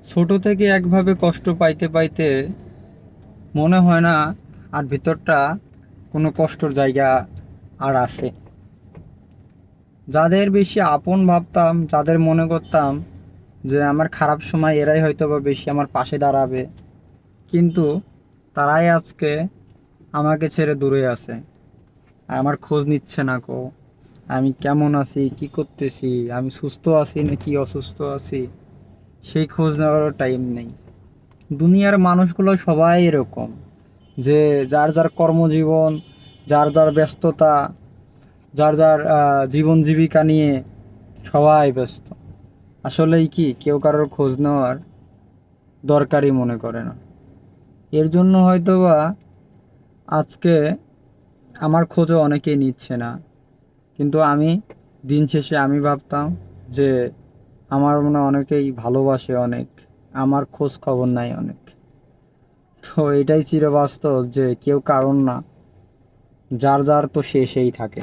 ছোট থেকে একভাবে কষ্ট পাইতে পাইতে মনে হয় না আর ভিতরটা কোনো কষ্টর জায়গা আর আছে। যাদের বেশি আপন ভাবতাম, যাদের মনে করতাম যে আমার খারাপ সময় এরাই হয়তো বা বেশি আমার পাশে দাঁড়াবে, কিন্তু তারাই আজকে আমাকে ছেড়ে দূরে আছে। আমার খোঁজ নিচ্ছে না কো, আমি কেমন আছি, কি করতেছি, আমি সুস্থ আছি না কি অসুস্থ আছি, সেই খোঁজ নেওয়ারও টাইম নেই। দুনিয়ার মানুষগুলো সবাই এরকম, যে যার যার কর্মজীবন, যার যার ব্যস্ততা, যার যার জীবন জীবিকা নিয়ে সবাই ব্যস্ত। আসলেই কি কেউ কারোর খোঁজ নেওয়ার দরকারই মনে করে না। এর জন্য হয়তোবা আজকে আমার খোঁজও অনেকেই নিচ্ছে না, কিন্তু আমি দিন শেষে আমি ভাবতাম যে আমার মনে হয় অনেকেই ভালোবাসে অনেক, আমার খোঁজ খবর নাই অনেক। তো এটাই চিরবাস্তব যে কেউ কারণ না, যার যার তো সে সেই থাকে।